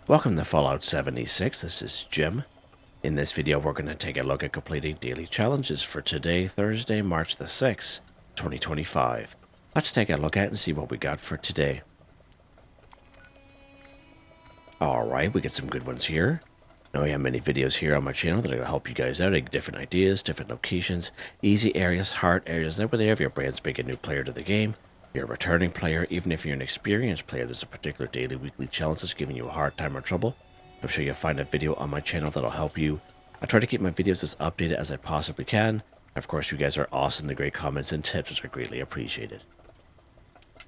Welcome to Fallout 76, this is Jim. In this video we're going to take a look at completing daily challenges for today, Thursday, March the 6th, 2025. Let's take a look at it and see what we got for today. Alright, we get some good ones here. Now we have many videos here on my channel that are going to help you guys out, different ideas, different locations, easy areas, hard areas, that way they have your brand big a new player to the game. You're a returning player, even if you're an experienced player, there's a particular daily, weekly challenge that's giving you a hard time or trouble. I'm sure you'll find a video on my channel that'll help you. I try to keep my videos as updated as I possibly can. Of course, you guys are awesome. The great comments and tips, which are greatly appreciated.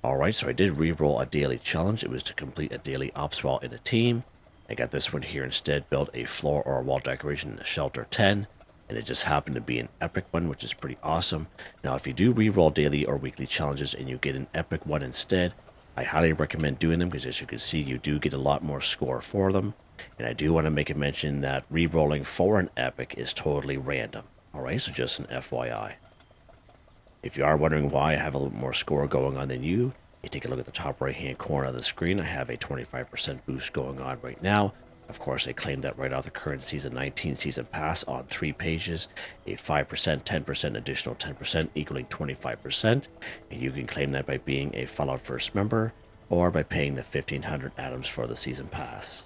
Alright, so I did re-roll a daily challenge. It was to complete a daily ops wall in a team. I got this one here instead, build a floor or a wall decoration in a shelter 10. And it just happened to be an epic one, which is pretty awesome. Now, if you do re-roll daily or weekly challenges and you get an epic one instead, I highly recommend doing them because, as you can see, you do get a lot more score for them. And I do want to make a mention that re-rolling for an epic is totally random. Alright, so just an FYI. If you are wondering why I have a little more score going on than you take a look at the top right-hand corner of the screen. I have a 25% boost going on right now. Of course, I claimed that right off the current Season 19 Season Pass on 3 pages, a 5%, 10%, additional 10%, equaling 25%. And you can claim that by being a Fallout First member, or by paying the 1,500 atoms for the Season Pass.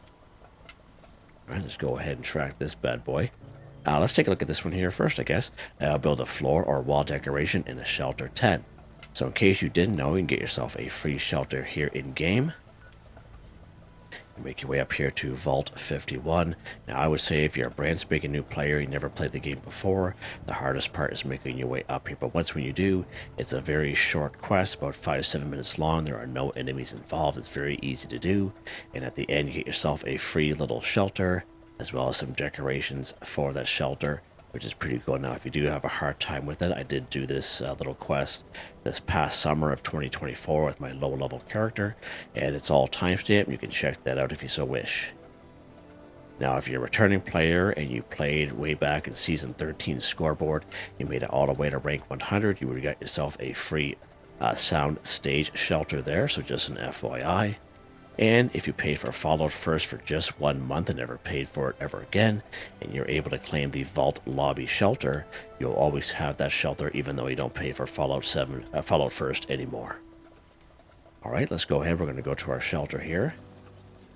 Alright, let's go ahead and track this bad boy. Let's take a look at this one here first, I guess. Build a floor or wall decoration in a shelter 10. So in case you didn't know, you can get yourself a free shelter here in-game. Make your way up here to Vault 51. Now, I would say if you're a brand spanking new player, you never played the game before, the hardest part is making your way up here. But once when you do, it's a very short quest, about 5 to 7 minutes long. There are no enemies involved. It's very easy to do. And at the end, you get yourself a free little shelter, as well as some decorations for that shelter, which is pretty cool. Now, if you do have a hard time with it, I did do this little quest this past summer of 2024 with my low-level character, and it's all timestamped. You can check that out if you so wish. Now, if you're a returning player and you played way back in Season 13 scoreboard, you made it all the way to rank 100, you would have got yourself a free sound stage shelter there, so just an FYI. And if you paid for Fallout First for just 1 month and never paid for it ever again, and you're able to claim the Vault Lobby Shelter, you'll always have that shelter even though you don't pay for Fallout First anymore. Alright, let's go ahead. We're going to go to our shelter here.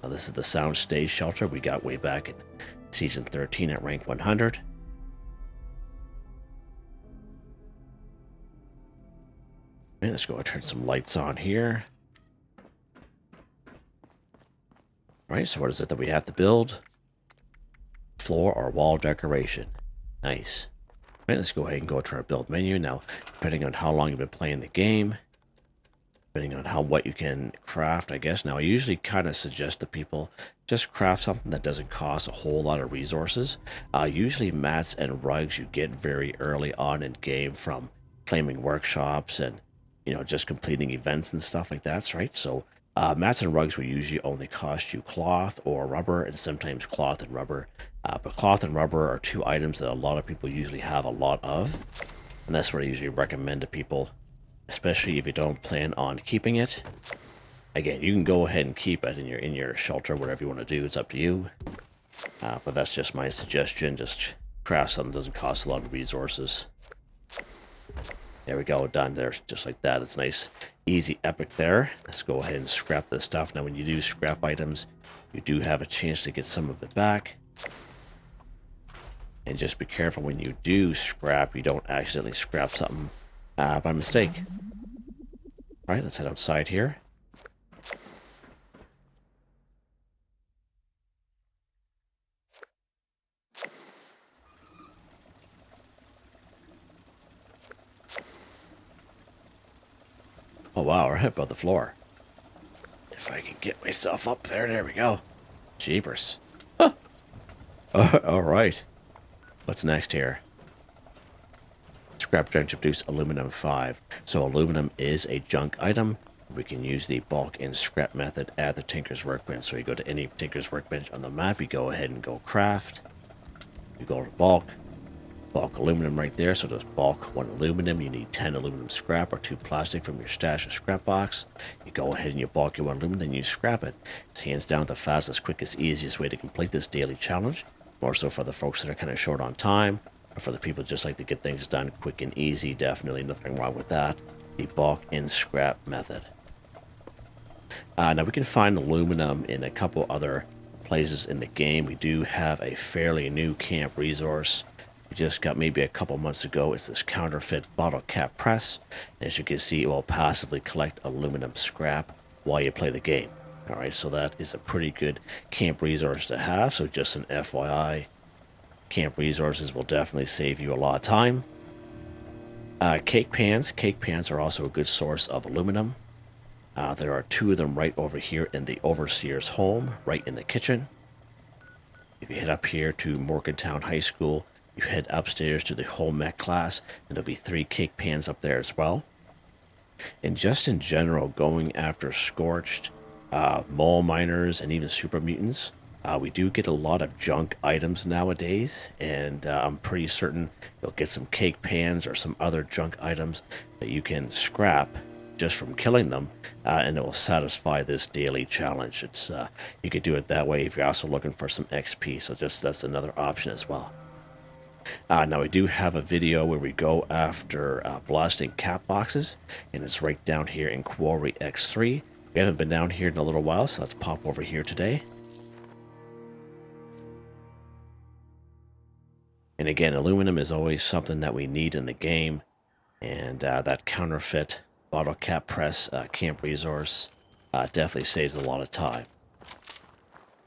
Now, this is the Sound Stage Shelter we got way back in Season 13 at rank 100. And let's go and turn some lights on here. Right, so what is it that we have to build? Floor or wall decoration. Nice. Right, let's go ahead and go to our build menu. Now, depending on how long you've been playing the game, depending on what you can craft, I guess. Now, I usually kind of suggest to people just craft something that doesn't cost a whole lot of resources. Usually mats and rugs you get very early on in game from claiming workshops and, just completing events and stuff like that, right? So, mats and rugs will usually only cost you cloth or rubber, and sometimes cloth and rubber. But cloth and rubber are 2 items that a lot of people usually have a lot of. And that's what I usually recommend to people, especially if you don't plan on keeping it. Again, you can go ahead and keep it in your shelter, whatever you want to do. It's up to you. But that's just my suggestion. Just craft something that doesn't cost a lot of resources. There we go, done there, just like that. It's nice, easy, epic there. Let's go ahead and scrap this stuff. Now, when you do scrap items, you do have a chance to get some of it back. And just be careful when you do scrap, you don't accidentally scrap something by mistake. All right, let's head outside here. Oh wow, we're above the floor. If I can get myself up there, there we go. Jeepers. Huh. Alright. What's next here? Scrap junk to produce aluminum 5. So aluminum is a junk item. We can use the bulk and scrap method at the Tinker's Workbench. So you go to any Tinker's Workbench on the map, you go ahead and go craft. You go to bulk. bulk aluminum right there. So just bulk 1 aluminum. You need 10 aluminum scrap or 2 plastic from your stash or scrap box. You go ahead and you bulk your 1 aluminum, then you scrap it. It's hands down the fastest, quickest, easiest way to complete this daily challenge. More so for the folks that are kind of short on time, or for the people just like to get things done quick and easy. Definitely nothing wrong with that. The bulk and scrap method. Now we can find aluminum in a couple other places in the game. We do have a fairly new camp resource we just got maybe a couple months ago. It's this counterfeit bottle cap press. And as you can see, it will passively collect aluminum scrap while you play the game. Alright, so that is a pretty good camp resource to have. So just an FYI, camp resources will definitely save you a lot of time. Cake pans. Cake pans are also a good source of aluminum. There are 2 of them right over here in the overseer's home, right in the kitchen. If you head up here to Morgantown High School, you head upstairs to the home ec class, and there'll be 3 cake pans up there as well. And just in general, going after scorched, mole miners, and even super mutants, we do get a lot of junk items nowadays, and I'm pretty certain you'll get some cake pans or some other junk items that you can scrap just from killing them, and it will satisfy this daily challenge. It's you could do it that way if you're also looking for some XP, so just that's another option as well. Now we do have a video where we go after blasting cap boxes, and it's right down here in Quarry X3. We haven't been down here in a little while, so let's pop over here today. And again, aluminum is always something that we need in the game, and that counterfeit bottle cap press camp resource definitely saves a lot of time.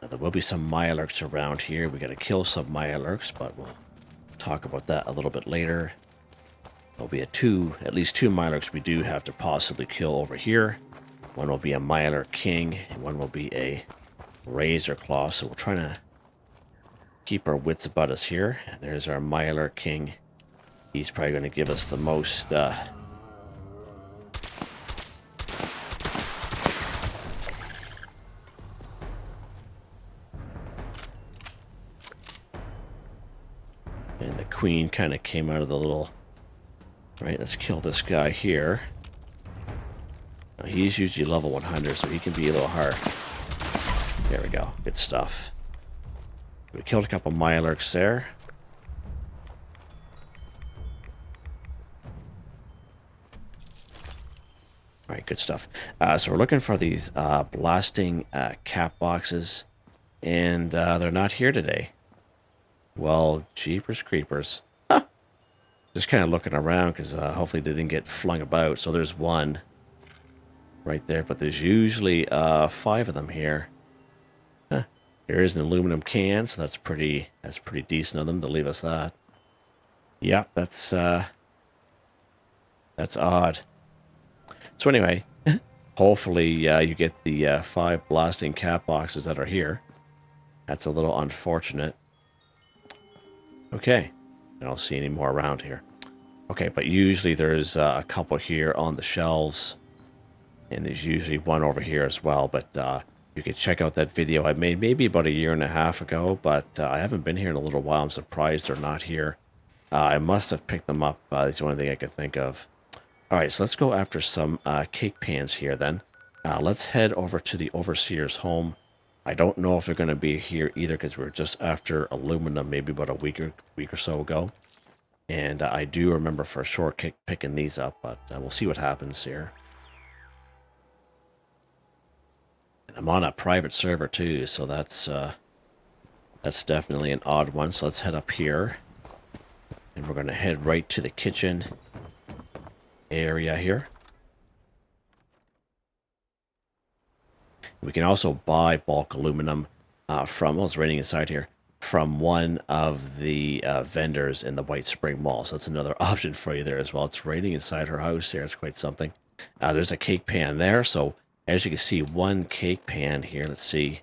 Now, there will be some Mirelurks around here. We got to kill some Mirelurks, but we'll talk about that a little bit later. There'll be at least two Mirelurks we do have to possibly kill over here. One will be a Mirelurk King, and one will be a Razor Claw. So we're trying to keep our wits about us here. And there's our Mirelurk King. He's probably going to give us the most and the queen kind of came out of the little... Right, let's kill this guy here. Now, he's usually level 100, so he can be a little hard. There we go. Good stuff. We killed a couple Mirelurks there. Alright, good stuff. So we're looking for these blasting cap boxes, and they're not here today. Well, jeepers creepers. Just kind of looking around because hopefully they didn't get flung about. So there's one right there, but there's usually 5 of them here. Huh. There is an aluminum can, so that's pretty decent of them to leave us that. Yeah, that's odd. So anyway, hopefully you get the 5 blasting cap boxes that are here. That's a little unfortunate. Okay, I don't see any more around here. Okay, but usually there's a couple here on the shelves, and there's usually one over here as well. But you can check out that video I made maybe about 1.5 years ago, but I haven't been here in a little while. I'm surprised they're not here. I must have picked them up. That's the only thing I could think of. All right, so let's go after some cake pans here then. Let's head over to the Overseer's home. I don't know if they're going to be here either because we were just after aluminum maybe about a week or so ago. And I do remember for sure picking these up, but we'll see what happens here. And I'm on a private server too, so that's definitely an odd one. So let's head up here. And we're going to head right to the kitchen area here. We can also buy bulk aluminum from, well, it's raining inside here, from one of the vendors in the White Spring Mall. So that's another option for you there as well. It's raining inside her house here. It's quite something. There's a cake pan there. So as you can see, one cake pan here, let's see,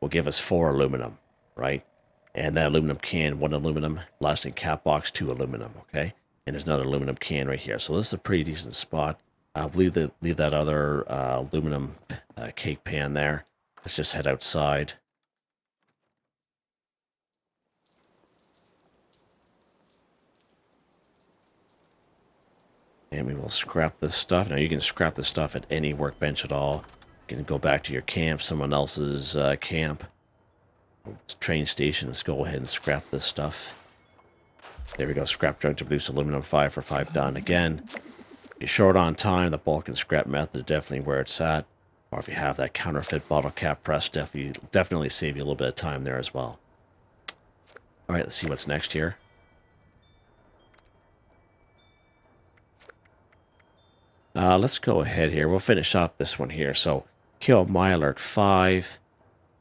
will give us 4 aluminum, right? And that aluminum can, 1 aluminum, blasting cap box, 2 aluminum, okay? And there's another aluminum can right here. So this is a pretty decent spot. Leave that other aluminum cake pan there. Let's just head outside. And we will scrap this stuff. Now you can scrap this stuff at any workbench at all. You can go back to your camp, someone else's camp, train station. Let's go ahead and scrap this stuff. There we go. Scrap junk to produce aluminum 5 for 5 done. Again, if you're short on time, the bulk and scrap method is definitely where it's at. Or if you have that counterfeit bottle cap press, definitely save you a little bit of time there as well. All right, let's see what's next here. Let's go ahead here. We'll finish off this one here. So, kill Mirelurk 5.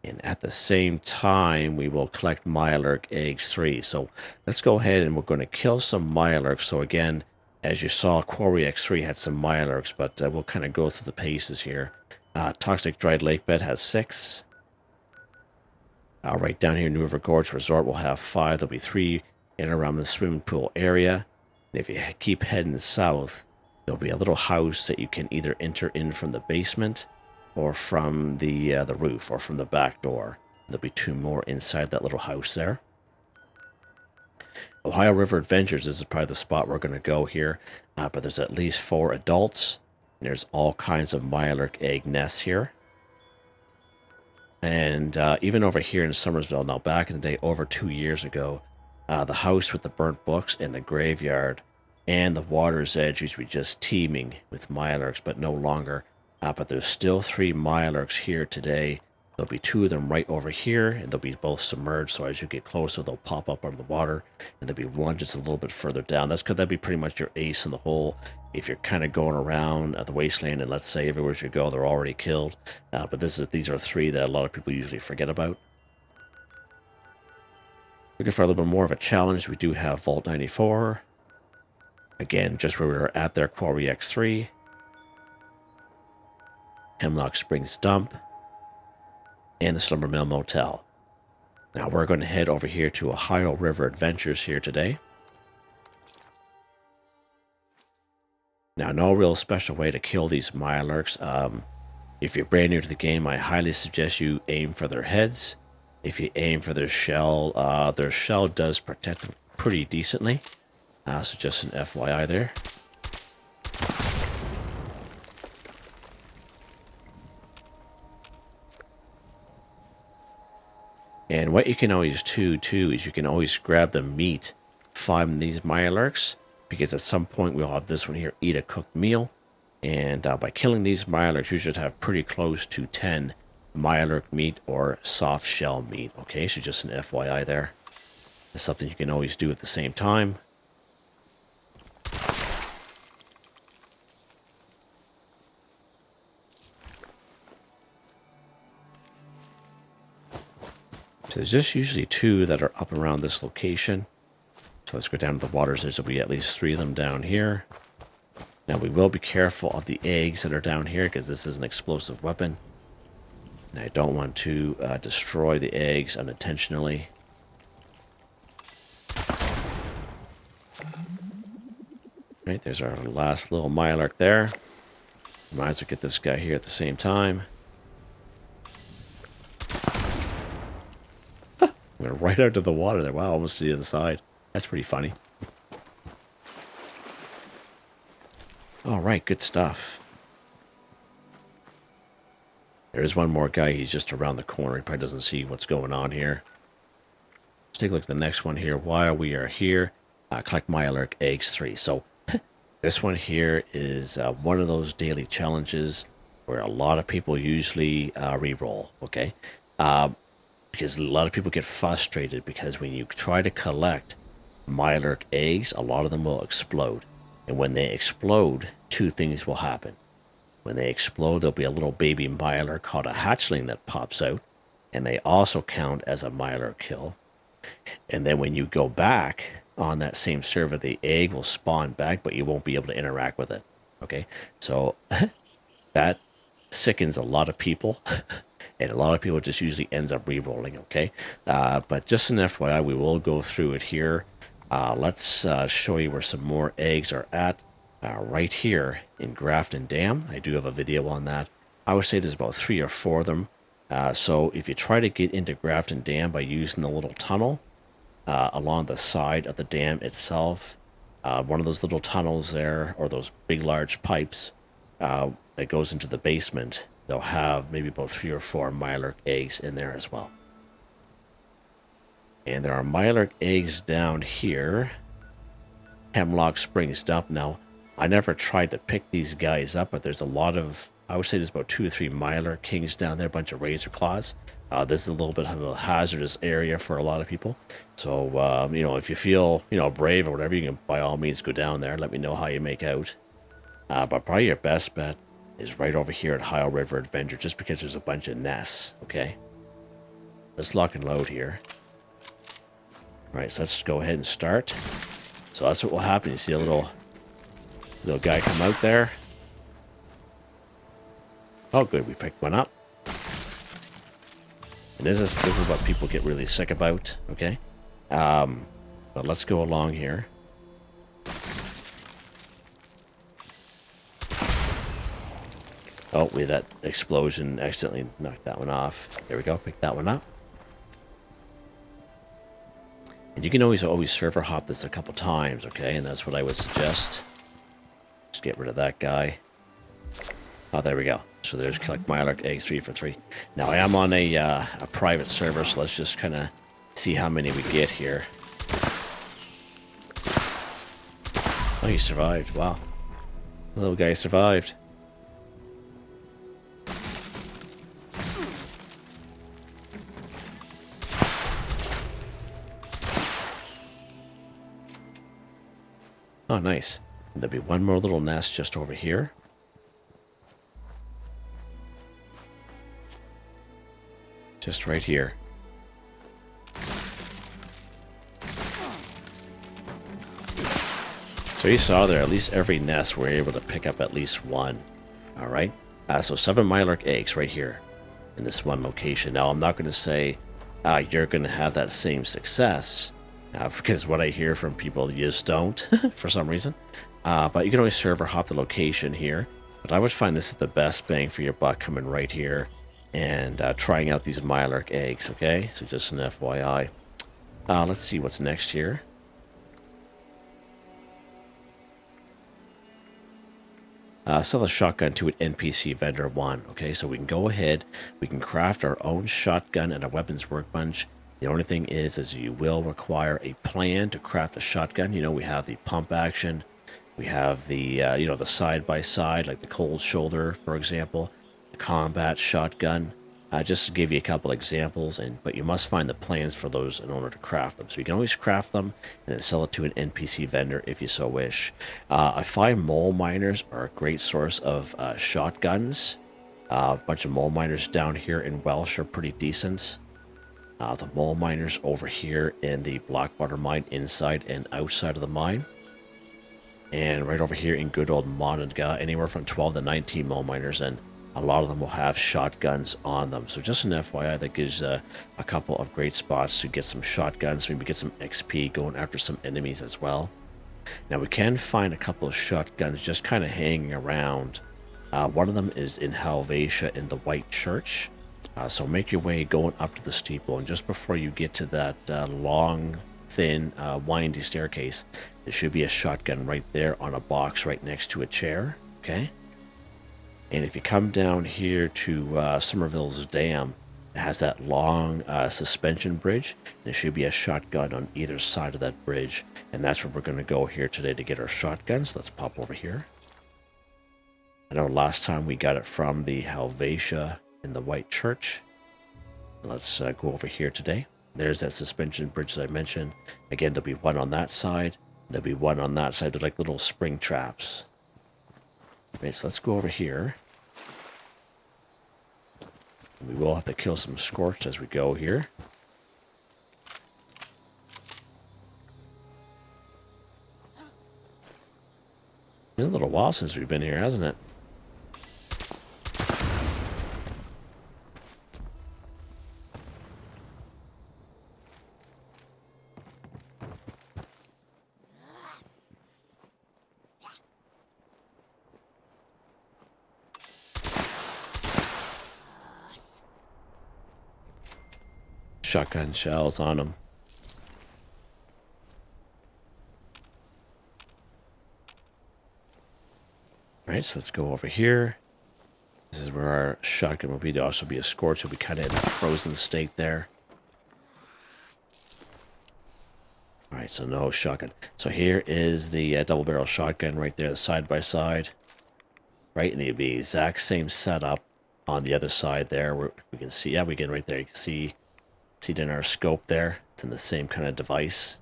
And at the same time, we will collect Mirelurk eggs 3. So, let's go ahead and we're going to kill some Mirelurks. So, again, as you saw, Quarry X3 had some Mirelurks, but we'll kind of go through the paces here. Toxic Dried Lake Bed has 6. Right down here, New River Gorge Resort will have 5. There'll be 3 in and around the swimming pool area. And if you keep heading south, there'll be a little house that you can either enter in from the basement or from the roof or from the back door. There'll be 2 more inside that little house there. Ohio River Adventures, this is probably the spot we're going to go here. But there's at least 4 adults. And there's all kinds of Mirelurk egg nests here. And even over here in Somersville, now back in the day, over 2 years ago, the house with the burnt books and the graveyard and the water's edge used to be just teeming with Mirelurks, but no longer. But there's still 3 Mirelurks here today. There'll be 2 of them right over here, and they'll be both submerged, so as you get closer, they'll pop up out of the water, and there'll be one just a little bit further down. That'd be pretty much your ace in the hole. If you're kind of going around the wasteland, and let's say everywhere you go, they're already killed. But these are 3 that a lot of people usually forget about. Looking for a little bit more of a challenge, we do have Vault 94. Again, just where we were at there, Quarry X3. Hemlock Springs Dump. And the Slumber Mill Motel. Now we're going to head over here to Ohio River Adventures here today. Now, no real special way to kill these Mirelurks. If you're brand new to the game, I highly suggest you aim for their heads. If you aim for their shell does protect them pretty decently. So just an FYI there. And what you can always do too is you can always grab the meat from these Mirelurks, because at some point we'll have this one here, eat a cooked meal. And by killing these Mirelurks, you should have pretty close to 10 Mirelurk meat or soft shell meat. Okay, so just an FYI there. That's something you can always do at the same time. So there's just usually 2 that are up around this location. So let's go down to the waters. There's will be at least 3 of them down here. Now we will be careful of the eggs that are down here, because this is an explosive weapon. And I don't want to destroy the eggs unintentionally. Right, there's our last little Mirelurk there. Might as well get this guy here at the same time. Went right out to the water there. Wow, almost to the other side. That's pretty funny. All right, good stuff. There's one more guy. He's just around the corner. He probably doesn't see what's going on here. Let's take a look at the next one here. While we are here, collect Mirelurk eggs 3. So this one here is one of those daily challenges where a lot of people usually re-roll, okay? Because a lot of people get frustrated because when you try to collect Mirelurk eggs, a lot of them will explode. And when they explode, 2 things will happen. When they explode, there'll be a little baby Mirelurk called a hatchling that pops out. And they also count as a Mirelurk kill. And then when you go back on that same server, the egg will spawn back, but you won't be able to interact with it. Okay? So that sickens a lot of people. And a lot of people just usually ends up re-rolling, okay? But just an FYI, we will go through it here. Let's show you where some more eggs are at. Right here in Grafton Dam. I do have a video on that. I would say there's about 3 or 4 of them. So if you try to get into Grafton Dam by using the little tunnel along the side of the dam itself, One of those little tunnels there, or those big large pipes that goes into the basement, they'll have maybe about 3 or 4 Mirelurk eggs in there as well. And there are Mirelurk eggs down here. Hemlock Springs dump. Now, I never tried to pick these guys up, but there's a lot of, I would say there's about 2 or 3 Mirelurk kings down there, a bunch of razor claws. This is a little bit of a hazardous area for a lot of people. So, you know, if you feel, you know, brave or whatever, you can by all means go down there. Let me know how you make out. But probably your best bet is right over here at Heil River Adventure, just because there's a bunch of nests, okay? Let's lock and load here. All right, so let's go ahead and start. So that's what will happen. You see a little guy come out there. Oh, good, we picked one up. And this is what people get really sick about, okay? But let's go along here. Oh, we had that explosion, accidentally knocked that one off. There we go, pick that one up. And you can always server hop this a couple times, okay? And that's what I would suggest. Just get rid of that guy. Oh, there we go. So there's collect Mirelurk eggs 3 for 3. Now I am on a private server, so let's just kind of see how many we get here. Oh, he survived. Wow. The little guy survived. Oh, nice. And there'll be one more little nest just over here. Just right here. So you saw there, at least every nest we're able to pick up at least one. Alright? So 7 Mirelurk eggs right here in this one location. Now, I'm not going to say you're going to have that same success. Because what I hear from people, you just don't, for some reason. But you can always server hop the location here. But I would find this is the best bang for your buck, coming right here and trying out these Mirelurk eggs, okay? So just an FYI. Let's see what's next here. Sell a shotgun to an NPC vendor 1, okay? So we can go ahead, we can craft our own shotgun at a weapons workbench. The only thing is you will require a plan to craft the shotgun. You know, we have the pump action, we have the, you know, the side-by-side, like the cold shoulder, for example, the combat shotgun. Just to give you a couple examples, but you must find the plans for those in order to craft them. So you can always craft them and then sell it to an NPC vendor if you so wish. I find mole miners are a great source of shotguns. A bunch of mole miners down here in Welsh are pretty decent. The mole miners over here in the Blackwater mine, inside and outside of the mine. And right over here in good old Monadga, anywhere from 12 to 19 mole miners, and a lot of them will have shotguns on them. So just an FYI, that gives a couple of great spots to get some shotguns, maybe get some XP going after some enemies as well. Now we can find a couple of shotguns just kind of hanging around. One of them is in Helvetia in the White Church. So make your way going up to the steeple, and just before you get to that long, thin, windy staircase, there should be a shotgun right there on a box right next to a chair, okay? And if you come down here to Somerville's Dam, it has that long suspension bridge. There should be a shotgun on either side of that bridge, and that's where we're going to go here today to get our shotguns. Let's pop over here. I know last time we got it from the Helvetia in the White Church. Let's go over here today. There's that suspension bridge that I mentioned. Again, there'll be one on that side. There'll be one on that side. They're like little spring traps. Okay, so let's go over here. We will have to kill some scorched as we go here. It's been a little while since we've been here, hasn't it? Shotgun shells on them. Alright, so let's go over here. This is where our shotgun will be. There'll also be a scorch. It'll be kind of in that frozen state there. Alright, so no shotgun. So here is the double barrel shotgun right there, the side by side. Right, and it'll be the exact same setup on the other side there. Where we can see, yeah, we get right there. You can see it in our scope there. It's in the same kind of device.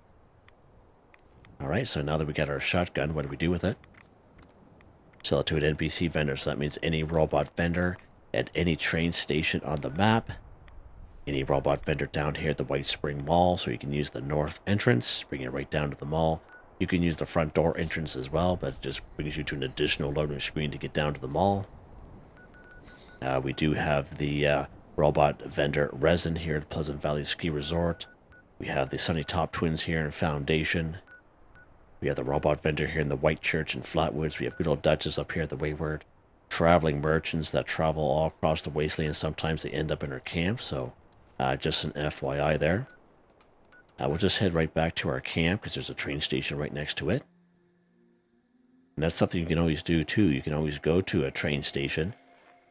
Alright, so now that we got our shotgun, what do we do with it? Sell it to an NPC vendor. So that means any robot vendor at any train station on the map. Any robot vendor down here at the White Spring Mall, so you can use the north entrance, bring it right down to the mall. You can use the front door entrance as well, but it just brings you to an additional loading screen to get down to the mall. We do have the robot vendor Resin here at Pleasant Valley Ski Resort. We have the Sunny Top Twins here in Foundation. We have the robot vendor here in the White Church in Flatwoods. We have good old Duchess up here at the Wayward. Traveling merchants that travel all across the wasteland. Sometimes they end up in our camp, so just an FYI there. We'll just head right back to our camp because there's a train station right next to it. And that's something you can always do too. You can always go to a train station,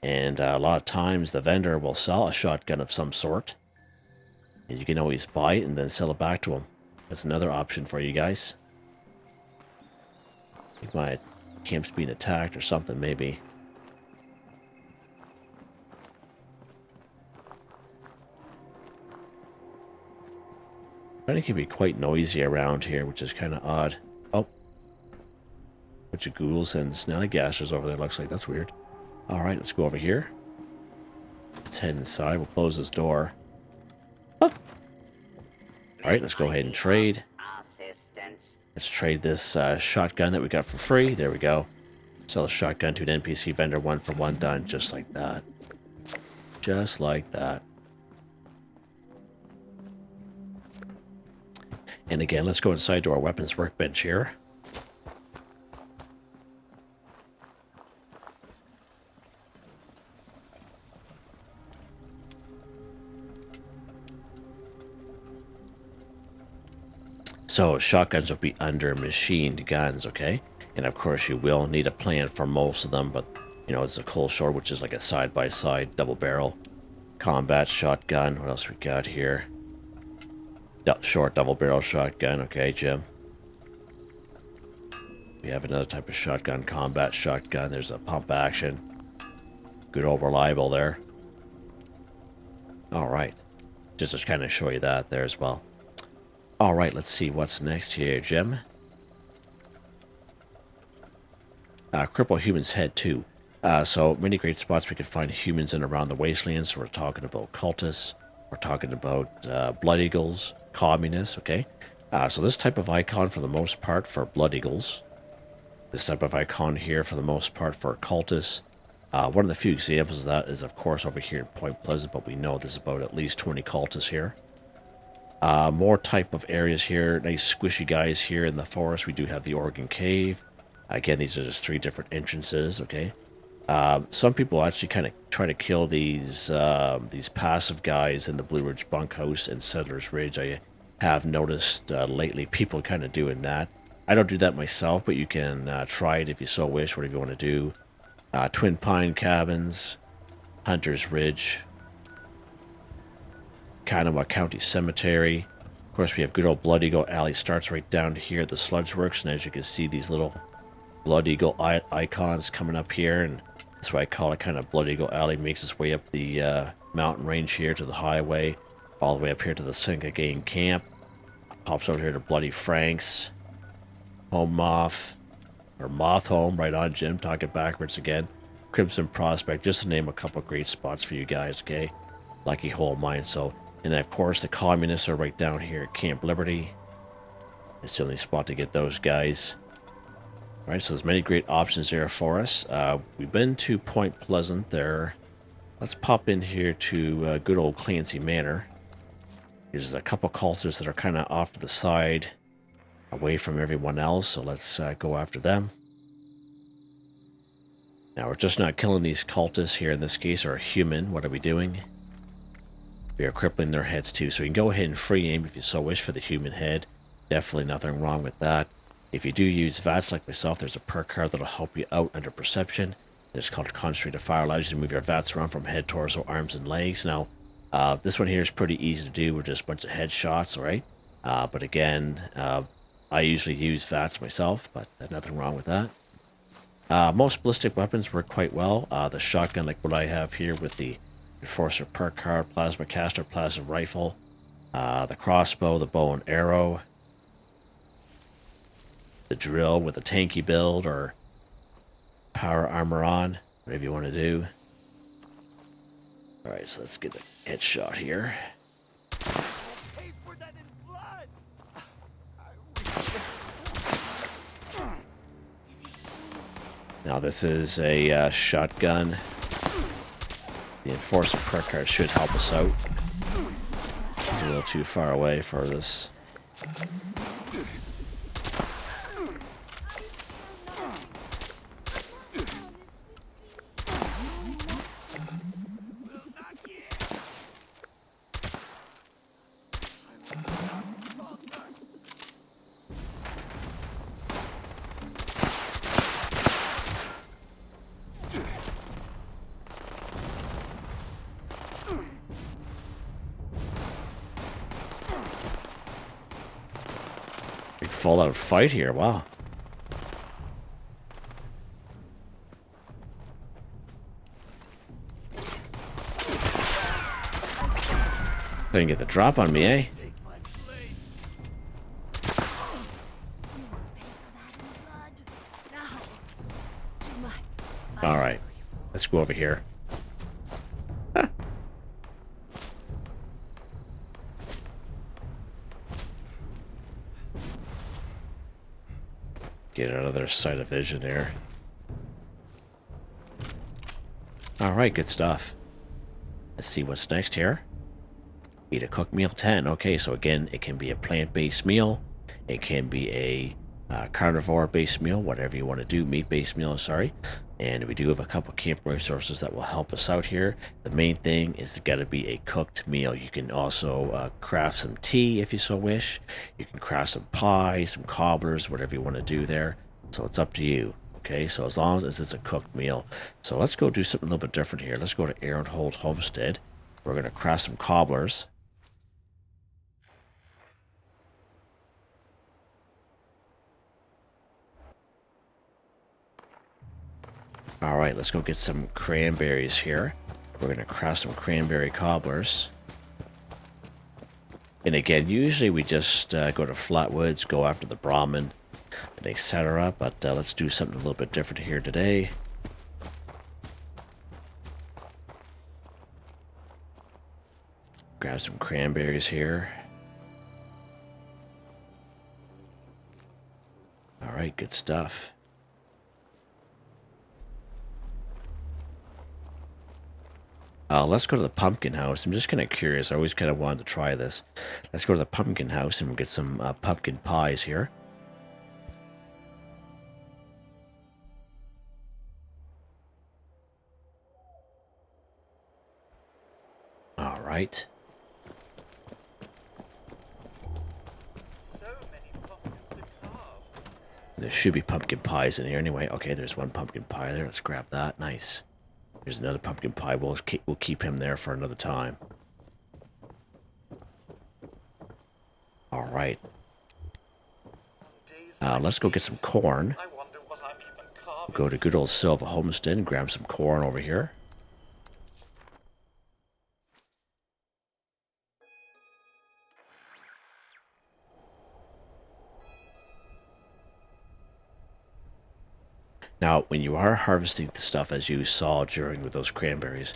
and a lot of times the vendor will sell a shotgun of some sort. And you can always buy it and then sell it back to them. That's another option for you guys. I think my camp's being attacked or something, maybe. I think it can be quite noisy around here, which is kind of odd. Oh. Bunch of ghouls and snallygassers over there, looks like. That's weird. Alright, let's go over here. Let's head inside. We'll close this door. Oh. Alright, let's go ahead and trade. Let's trade this shotgun that we got for free. There we go. Sell a shotgun to an NPC vendor, 1 for 1 done, just like that. Just like that. And again, let's go inside to our weapons workbench here. So shotguns will be under machined guns, okay? And of course you will need a plan for most of them, but you know, it's a cold short, which is like a side-by-side double barrel combat shotgun. What else we got here? Short double barrel shotgun, okay, Jim. We have another type of shotgun, combat shotgun. There's a pump action. Good old reliable there. Alright. Just to kind of show you that there as well. Alright, let's see what's next here, Jim. Cripple humans head too. So many great spots we can find humans in around the wastelands. So we're talking about cultists. We're talking about blood eagles, communists, okay? So this type of icon for the most part for blood eagles. This type of icon here for the most part for cultists. One of the few examples of that is of course over here in Point Pleasant, but we know there's about at least 20 cultists here. More type of areas here, nice squishy guys here in the forest. We do have the Oregon Cave. Again, these are just 3 different entrances, okay? Some people actually kind of try to kill these passive guys in the Blue Ridge Bunkhouse and Settlers Ridge. I have noticed lately people kind of doing that. I don't do that myself, but you can try it if you so wish, whatever you want to do. Twin Pine Cabins, Hunter's Ridge, Kanawha County Cemetery. Of course, we have good old Blood Eagle Alley. Starts right down to here at the Sludge Works, and as you can see, these little Blood Eagle icons coming up here, and that's why I call it kind of Blood Eagle Alley. Makes its way up the mountain range here to the highway, all the way up here to the Singa Gang Camp. Pops over here to Bloody Frank's, Home Moth, or Moth Home, right on, Jim, talking backwards again. Crimson Prospect, just to name a couple great spots for you guys, okay? Lucky Hole Mine, so... And then, of course, the communists are right down here at Camp Liberty. It's the only spot to get those guys. Alright, so there's many great options there for us. We've been to Point Pleasant there. Let's pop in here to good old Clancy Manor. There's a couple cultists that are kind of off to the side, away from everyone else, so let's go after them. Now, we're just not killing these cultists here. In this case, are a human. What are we doing? We are crippling their heads too, so you can go ahead and free aim if you so wish for the human head. Definitely nothing wrong with that. If you do use VATS like myself, there's a perk card that'll help you out under perception. It's called Concentrated Fire, allows you to move your VATS around from head, torso, arms, and legs. Now, this one here is pretty easy to do with just a bunch of headshots, alright? But again, I usually use VATS myself, but nothing wrong with that. Most ballistic weapons work quite well. The shotgun, like what I have here with the Enforcer perk card, plasma caster, plasma rifle, the crossbow, the bow and arrow, the drill with a tanky build or power armor on, whatever you want to do. Alright, so let's get a headshot here. Now this is a shotgun. The Enforcer perk card should help us out. He's a little too far away for this. Big full-out fight here, wow. Couldn't get the drop on me, eh? Alright, let's go over here. Get out of their sight of vision there. Alright, good stuff. Let's see what's next here. Eat a cooked meal 10. Okay, so again, it can be a plant-based meal. It can be a carnivore-based meal, whatever you want to do. Meat-based meal, sorry. And we do have a couple camp resources that will help us out here. The main thing is to gotta be a cooked meal. You can also craft some tea if you so wish. You can craft some pie, some cobblers, whatever you want to do there. So it's up to you. Okay, so as long as it's a cooked meal. So let's go do something a little bit different here. Let's go to Aaronhold Homestead. We're gonna craft some cobblers. Alright, let's go get some cranberries here. We're going to craft some cranberry cobblers. And again, usually we just go to Flatwoods, go after the Brahmin, and etc. But let's do something a little bit different here today. Grab some cranberries here. Alright, good stuff. Let's go to the pumpkin house. I'm just kind of curious. I always kind of wanted to try this. Let's go to the pumpkin house and we'll get some pumpkin pies here. All right. There should be pumpkin pies in here anyway. Okay, there's one pumpkin pie there. Let's grab that. Nice. There's another pumpkin pie. We'll keep him there for another time. All right. Let's go get some corn. Go to good old Silva Homestead and grab some corn over here. Now, when you are harvesting the stuff, as you saw during with those cranberries,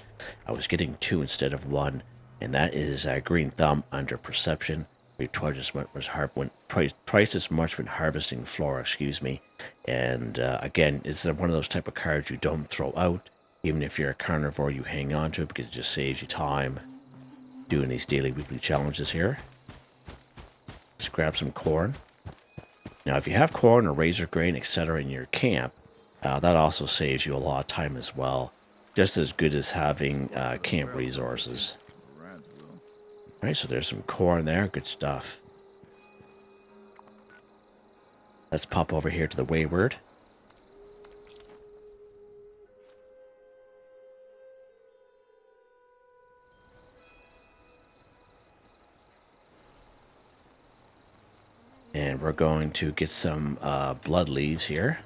I was getting 2 instead of 1, and that is green thumb under perception. We twice as much when harvesting flora, excuse me. And again, it's one of those type of cards you don't throw out. Even if you're a carnivore, you hang on to it because it just saves you time doing these daily, weekly challenges here. Just grab some corn. Now, if you have corn or razor grain, etc. in your camp, that also saves you a lot of time as well. Just as good as having camp resources. Alright, so there's some corn there. Good stuff. Let's pop over here to the Wayward. And we're going to get some blood leaves here.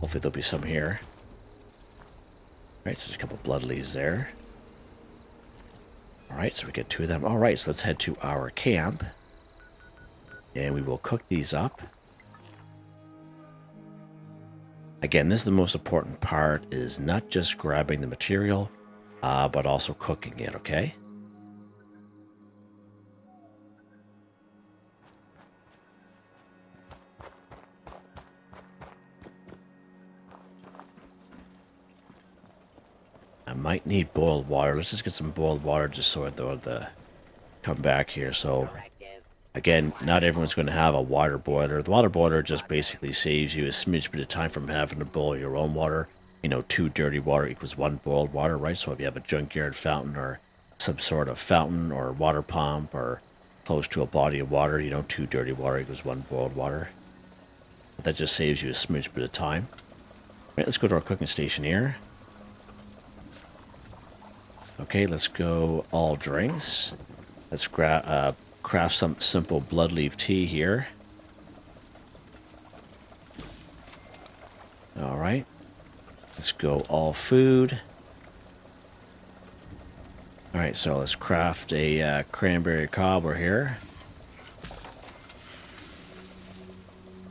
Hopefully there'll be some here. Alright, so there's a couple blood leaves there. Alright, so we get 2 of them. Alright, so let's head to our camp. And we will cook these up. Again, this is the most important part, is not just grabbing the material, but also cooking it, okay? I might need boiled water. Let's just get some boiled water just so I don't come back here. So, again, not everyone's going to have a water boiler. The water boiler just basically saves you a smidge bit of time from having to boil your own water. You know, 2 dirty water equals 1 boiled water, right? So if you have a junkyard fountain or some sort of fountain or water pump or close to a body of water, you know, 2 dirty water equals 1 boiled water. But that just saves you a smidge bit of time. All right, let's go to our cooking station here. Okay, let's go all drinks. Let's craft some simple blood leaf tea here. All right. Let's go all food. All right, so let's craft a cranberry cobbler here.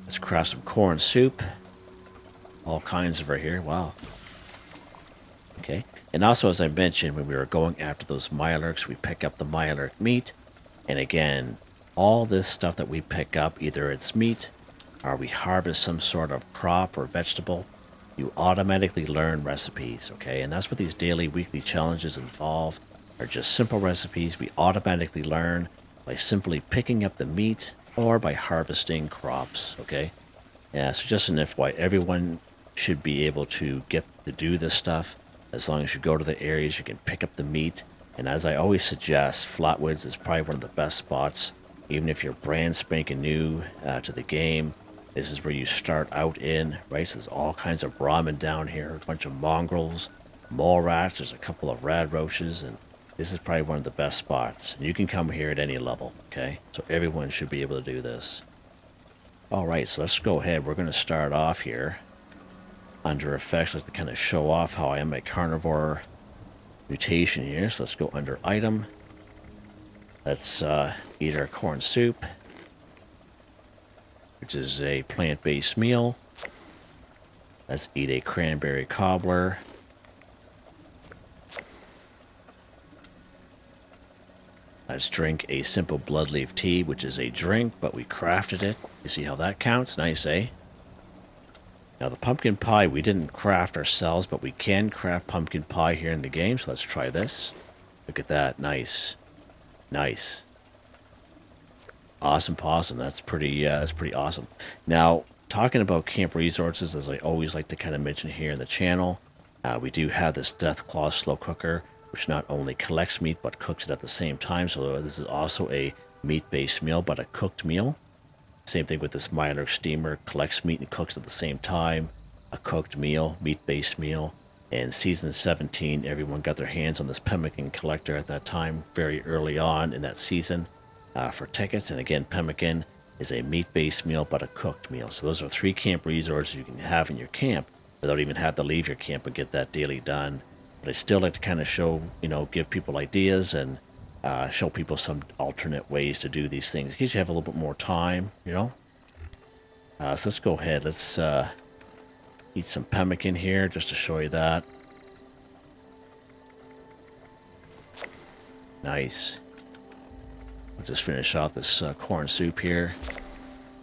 Let's craft some corn soup. All kinds of right here. Wow. Okay. And also, as I mentioned, when we were going after those Mirelurks, we pick up the Mirelurk meat. And again, all this stuff that we pick up, either it's meat or we harvest some sort of crop or vegetable, you automatically learn recipes, okay? And that's what these daily, weekly challenges involve, are just simple recipes we automatically learn by simply picking up the meat or by harvesting crops, okay? Yeah, so just an FYI, everyone should be able to get to do this stuff. As long as you go to the areas, you can pick up the meat. And as I always suggest, Flatwoods is probably one of the best spots. Even if you're brand spanking new to the game, this is where you start out in, right? So there's all kinds of brahmin down here, a bunch of mongrels, mole rats, there's a couple of rad roaches, and this is probably one of the best spots. You can come here at any level, okay? So everyone should be able to do this. All right, so let's go ahead. We're going to start off here under effects, like to kind of show off how I am a carnivore mutation here. So let's go under item. Let's eat our corn soup, which is a plant-based meal. Let's eat a cranberry cobbler. Let's drink a simple blood leaf tea, which is a drink, but we crafted it. You see how that counts? Nice, eh? Now the pumpkin pie we didn't craft ourselves, but we can craft pumpkin pie here in the game, so let's try this. Look at that, nice. Nice. Awesome possum, that's pretty awesome. Now, talking about camp resources, as I always like to kind of mention here in the channel, we do have this Deathclaw slow cooker, which not only collects meat, but cooks it at the same time, so this is also a meat-based meal, but a cooked meal. Same thing with this Mirelurk steamer, collects meat and cooks at the same time. A cooked meal, meat-based meal. And season 17, everyone got their hands on this pemmican collector at that time, very early on in that season for tickets. And again, pemmican is a meat-based meal, but a cooked meal. So those are 3 camp resources you can have in your camp without even having to leave your camp and get that daily done. But I still like to kind of show, you know, give people ideas and show people some alternate ways to do these things in case you have a little bit more time, you know. So let's go ahead. Let's eat some pemmican here just to show you that. Nice. We'll just finish off this corn soup here.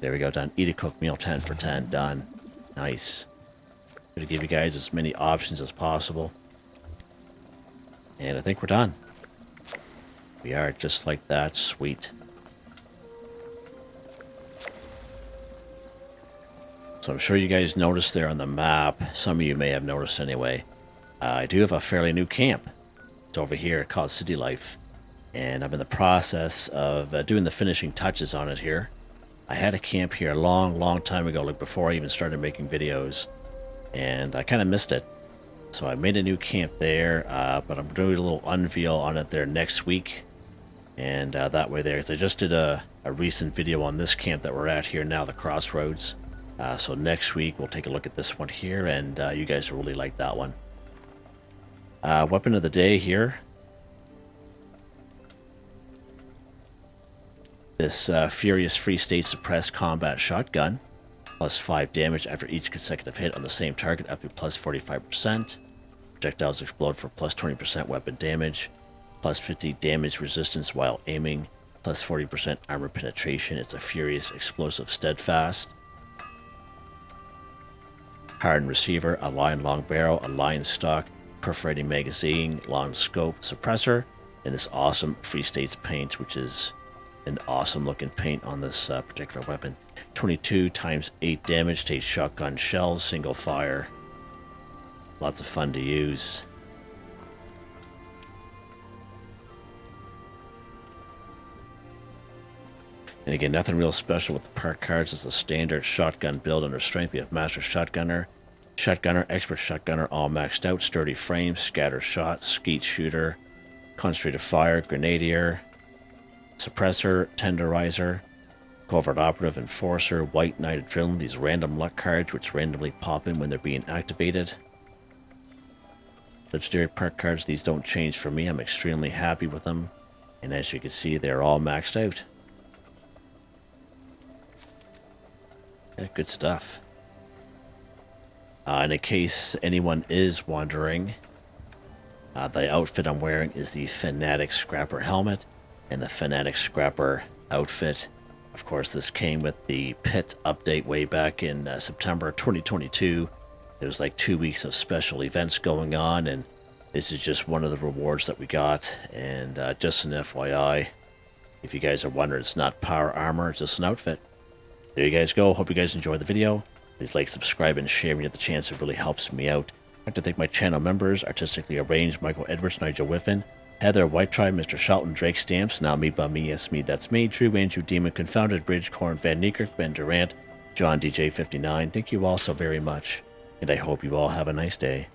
There we go, done. Eat a cooked meal, 10 for 10, done. Nice. Going to give you guys as many options as possible. And I think we're done. We are just like that. Sweet. So I'm sure you guys noticed there on the map, some of you may have noticed anyway, I do have a fairly new camp. It's over here called City Life. And I'm in the process of doing the finishing touches on it here. I had a camp here a long time ago, like before I even started making videos, and I kind of missed it. So I made a new camp there, but I'm doing a little unveil on it there next week. And that way there, because I just did a recent video on this camp that we're at here now, the Crossroads. So next week we'll take a look at this one here, and you guys will really like that one. Weapon of the day here. This Furious Free State Suppressed Combat Shotgun. Plus 5 damage after each consecutive hit on the same target, up to plus 45%. Projectiles explode for plus 20% weapon damage. Plus 50 damage resistance while aiming. Plus 40% armor penetration. It's a Furious Explosive Steadfast. Hardened Receiver, a line long barrel, a line stock, perforating magazine, long scope, suppressor, and this awesome Free States paint, which is an awesome looking paint on this particular weapon. 22 times 8 damage to shotgun shells, single fire. Lots of fun to use. And again, nothing real special with the perk cards. It's a standard shotgun build under strength. We have Master Shotgunner, Shotgunner, Expert Shotgunner, all maxed out, sturdy frame, scatter shot, skeet shooter, concentrated fire, grenadier, suppressor, tenderizer, covert operative, enforcer, white knight adrenaline. These random luck cards which randomly pop in when they're being activated. Legendary perk cards, these don't change for me. I'm extremely happy with them. And as you can see, they're all maxed out. Yeah, good stuff. In case anyone is wondering, the outfit I'm wearing is the Fanatic Scrapper helmet and the Fanatic Scrapper outfit. Of course, this came with the pit update way back in September 2022. There was like 2 weeks of special events going on, and this is just one of the rewards that we got. And just an FYI, if you guys are wondering, it's not power armor, it's just an outfit. There you guys go. Hope you guys enjoyed the video. Please like, subscribe, and share when you get the chance. It really helps me out. I'd like to thank my channel members, Artistically Arranged, Michael Edwards, Nigel Wiffen, Heather, Whitetribe, Mr. Shelton, Drake Stamps, NotMeButMeYesMeThatsMe, True Angel Demon, Confoundedbridge, Corne van Niekerk, Ben Durant, John DJ59. Thank you all so very much, and I hope you all have a nice day.